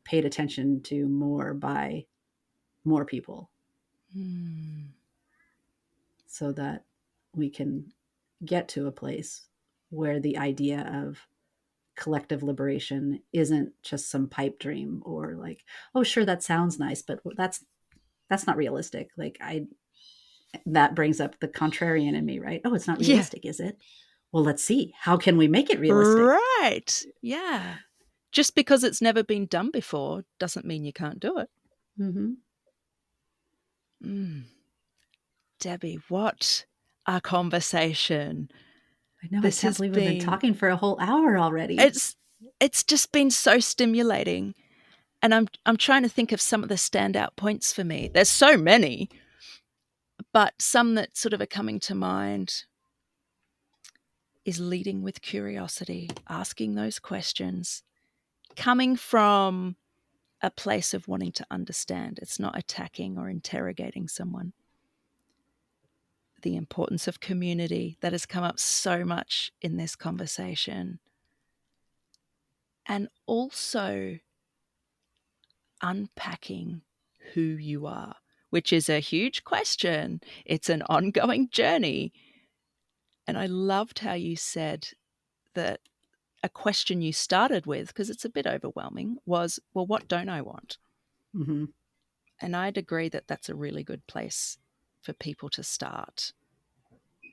paid attention to more by more people Mm. so that we can get to a place where the idea of collective liberation isn't just some pipe dream or like, oh sure, that sounds nice, but that's not realistic. Like I that brings up the contrarian in me, right? Oh, it's not Yeah. realistic, is it? Well, let's see. How can we make it realistic? Right. Yeah. Just because it's never been done before doesn't mean you can't do it. Mm-hmm. Mm. Debbie, what a conversation. I know. I This can't has believe we've been been talking for a whole hour already. it's it's just been so stimulating. And I'm trying to think of some of the standout points for me. There's so many, but some that sort of are coming to mind is leading with curiosity, asking those questions, coming from a place of wanting to understand. It's not attacking or interrogating someone. The importance of community that has come up so much in this conversation. And also unpacking who you are, which is a huge question. It's an ongoing journey. And I loved how you said that a question you started with, because it's a bit overwhelming, was, well, what don't I want? Mm-hmm. And I'd agree that that's a really good place for people to start.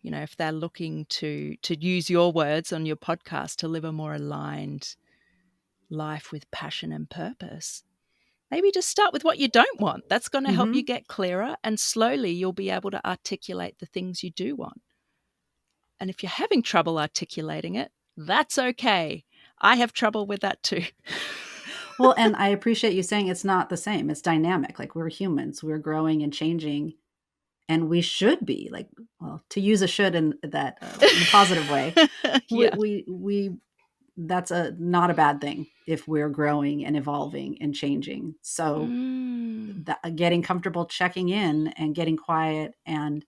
You know, if they're looking to use your words on your podcast to live a more aligned life with passion and purpose, maybe just start with what you don't want. That's going to help you get clearer, and slowly you'll be able to articulate the things you do want. And if you're having trouble articulating it, that's okay. I have trouble with that too. Well, and I appreciate you saying it's not the same. It's dynamic. Like, we're humans, we're growing and changing, and we should be like, well, to use a should in that in a positive way. Yeah. We that's not a bad thing if we're growing and evolving and changing. So getting comfortable checking in and getting quiet, and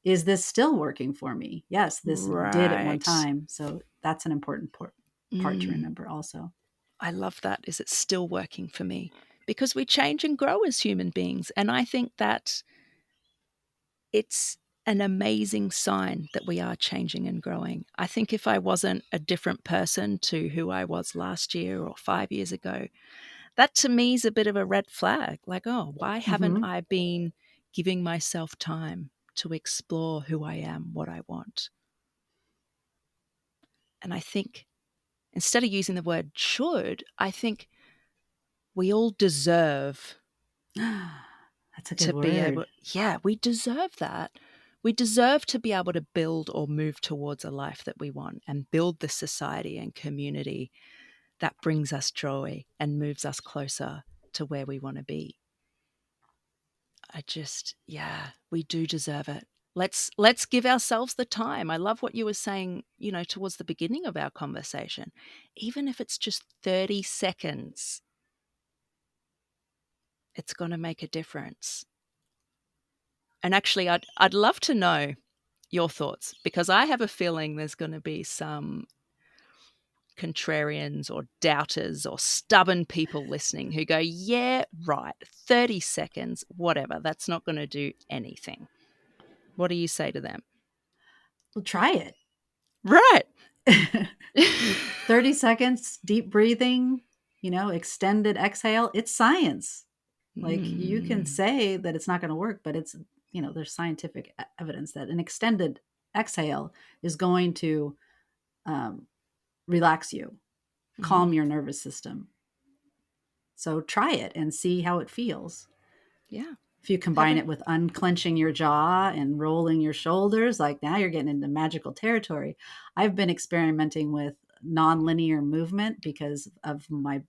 is this still working for me? Yes, this did at one Right. time. So that's an important part to remember also. I love that. Is it still working for me? Because we change and grow as human beings. And I think that it's an amazing sign that we are changing and growing. I think if I wasn't a different person to who I was last year or 5 years ago, that to me is a bit of a red flag. Like, oh, why haven't I been giving myself time to explore who I am, what I want? And I think instead of using the word should, I think we all deserve That's a good to word. be able, we deserve that. We deserve to be able to build or move towards a life that we want and build the society and community that brings us joy and moves us closer to where we want to be. We do deserve it. Let's give ourselves the time. I love what you were saying, towards the beginning of our conversation. Even if it's just 30 seconds, it's going to make a difference. And actually, I'd love to know your thoughts, because I have a feeling there's going to be some contrarians or doubters or stubborn people listening who go, yeah, right, 30 seconds, whatever, that's not going to do anything. What do you say to them? Well, try it. Right. 30 seconds, deep breathing, extended exhale. It's science. Like, you can say that it's not going to work, but it's, there's scientific evidence that an extended exhale is going to relax you, calm your nervous system. So try it and see how it feels. Yeah. If you combine it with unclenching your jaw and rolling your shoulders, like, now you're getting into magical territory. I've been experimenting with nonlinear movement because of my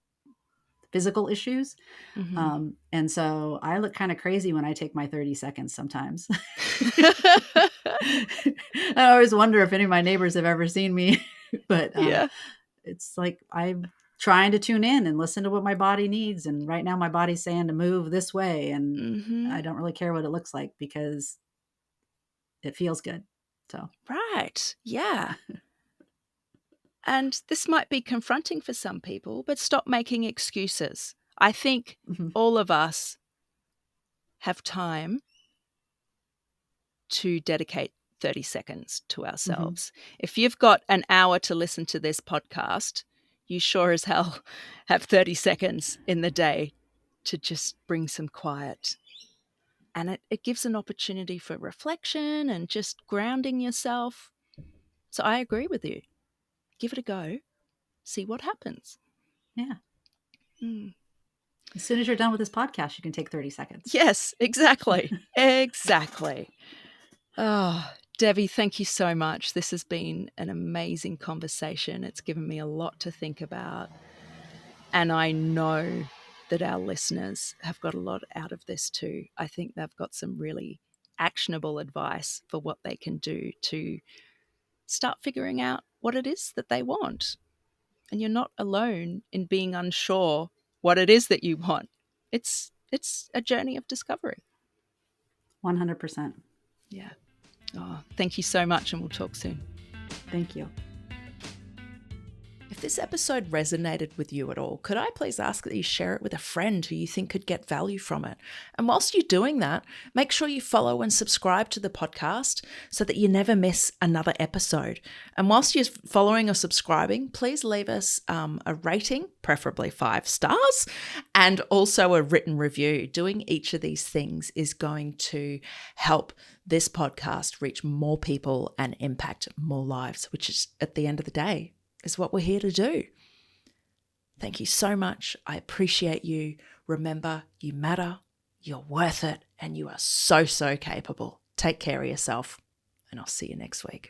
physical issues. And so I look kind of crazy when I take my 30 seconds sometimes. I always wonder if any of my neighbors have ever seen me, but it's like, I'm trying to tune in and listen to what my body needs. And right now my body's saying to move this way. And I don't really care what it looks like because it feels good. So. Right. Yeah. And this might be confronting for some people, but stop making excuses. I think all of us have time to dedicate 30 seconds to ourselves. If you've got an hour to listen to this podcast, you sure as hell have 30 seconds in the day to just bring some quiet. And it gives an opportunity for reflection and just grounding yourself. So I agree with you. Give it a go. See what happens. Yeah. As soon as you're done with this podcast, you can take 30 seconds. Yes, exactly. Exactly. Oh, Debbie, thank you so much. This has been an amazing conversation. It's given me a lot to think about. And I know that our listeners have got a lot out of this too. I think they've got some really actionable advice for what they can do to start figuring out what it is that they want. And you're not alone in being unsure what it is that you want. It's a journey of discovery. 100%. Yeah. Oh, thank you so much, and we'll talk soon. Thank you. If this episode resonated with you at all, could I please ask that you share it with a friend who you think could get value from it? And whilst you're doing that, make sure you follow and subscribe to the podcast so that you never miss another episode. And whilst you're following or subscribing, please leave us a rating, preferably 5 stars, and also a written review. Doing each of these things is going to help this podcast reach more people and impact more lives, which is, at the end of the day, is what we're here to do. Thank you so much. I appreciate you. Remember, you matter, you're worth it, and you are so, so capable. Take care of yourself, and I'll see you next week.